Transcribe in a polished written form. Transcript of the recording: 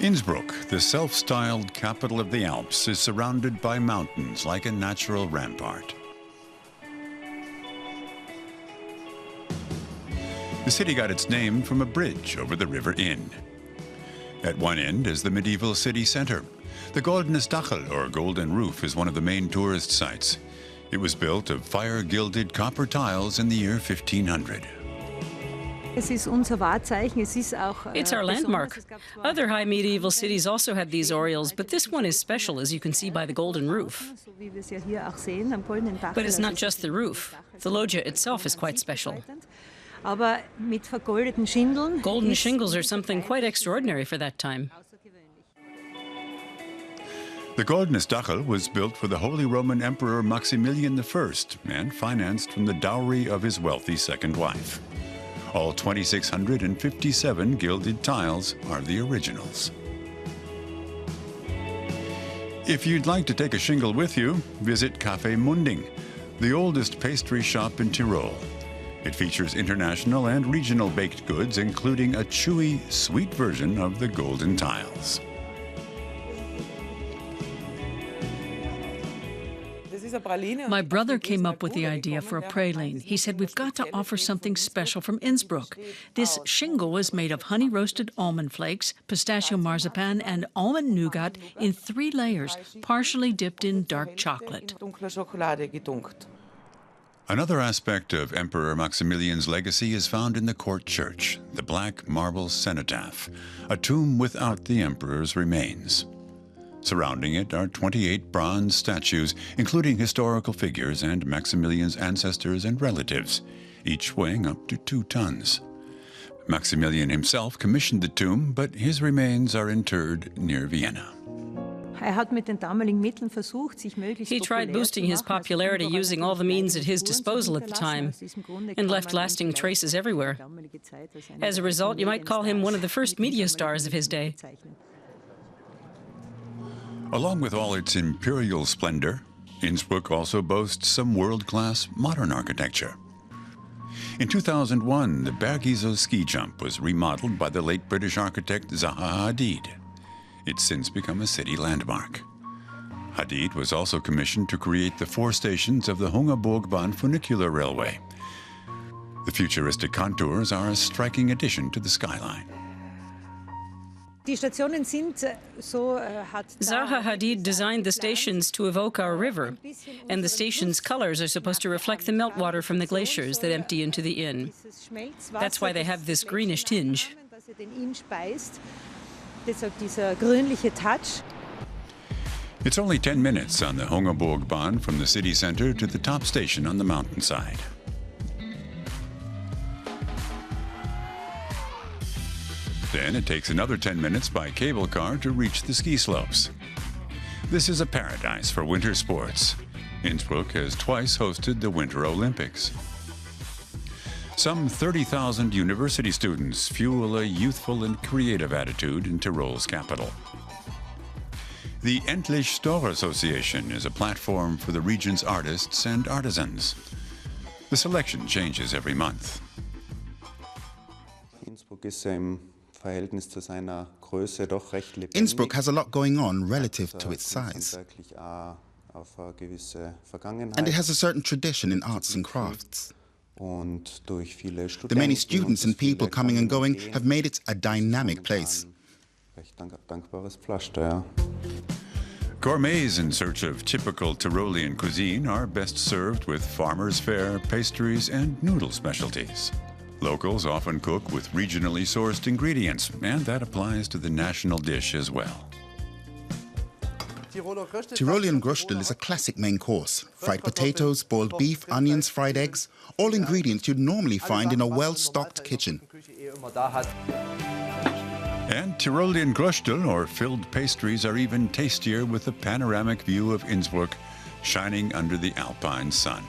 Innsbruck, the self-styled capital of the Alps, is surrounded by mountains like a natural rampart. The city got its name from a bridge over the River Inn. At one end is the medieval city center. The Goldenes Dachel, or Golden Roof, is one of the main tourist sites. It was built of fire-gilded copper tiles in the year 1500. It's our landmark. Other high medieval cities also had these oriels, but this one is special, as you can see by the golden roof. But it's not just the roof. The loggia itself is quite special. Golden shingles are something quite extraordinary for that time. The Goldenes Dachel was built for the Holy Roman Emperor Maximilian I and financed from the dowry of his wealthy second wife. All 2,657 gilded tiles are the originals. If you'd like to take a shingle with you, visit Café Munding, the oldest pastry shop in Tyrol. It features international and regional baked goods, including a chewy, sweet version of the golden tiles. My brother came up with the idea for a praline. He said, we've got to offer something special from Innsbruck. This shingle was made of honey-roasted almond flakes, pistachio marzipan, and almond nougat in 3 layers, partially dipped in dark chocolate. Another aspect of Emperor Maximilian's legacy is found in the court church, the black marble cenotaph, a tomb without the emperor's remains. Surrounding it are 28 bronze statues, including historical figures and Maximilian's ancestors and relatives, each weighing up to 2 tons. Maximilian himself commissioned the tomb, but his remains are interred near Vienna. He tried boosting his popularity using all the means at his disposal at the time and left lasting traces everywhere. As a result, you might call him one of the first media stars of his day. Along with all its imperial splendor, Innsbruck also boasts some world-class modern architecture. In 2001, the Bergizo ski jump was remodeled by the late British architect Zaha Hadid. It's since become a city landmark. Hadid was also commissioned to create the 4 stations of the Hungerburgbahn funicular railway. The futuristic contours are a striking addition to the skyline. Zaha Hadid designed the stations to evoke our river, and the station's colors are supposed to reflect the meltwater from the glaciers that empty into the Inn. That's why they have this greenish tinge. It's only 10 minutes on the Hungerburgbahn from the city center to the top station on the mountainside. Then it takes another 10 minutes by cable car to reach the ski slopes. This is a paradise for winter sports. Innsbruck has twice hosted the Winter Olympics. Some 30,000 university students fuel a youthful and creative attitude in Tyrol's capital. The Endlich Store Association is a platform for the region's artists and artisans. The selection changes every month. Innsbruck has a lot going on relative to its size. And it has a certain tradition in arts and crafts. The many students and people coming and going have made it a dynamic place. Gourmets in search of typical Tyrolean cuisine are best served with farmers' fare, pastries, and noodle specialties. Locals often cook with regionally sourced ingredients, and that applies to the national dish as well. Tyrolean Grüstel is a classic main course. Fried potatoes, boiled beef, onions, fried eggs, all ingredients you'd normally find in a well-stocked kitchen. And Tyrolean Grüstel, or filled pastries, are even tastier with a panoramic view of Innsbruck shining under the alpine sun.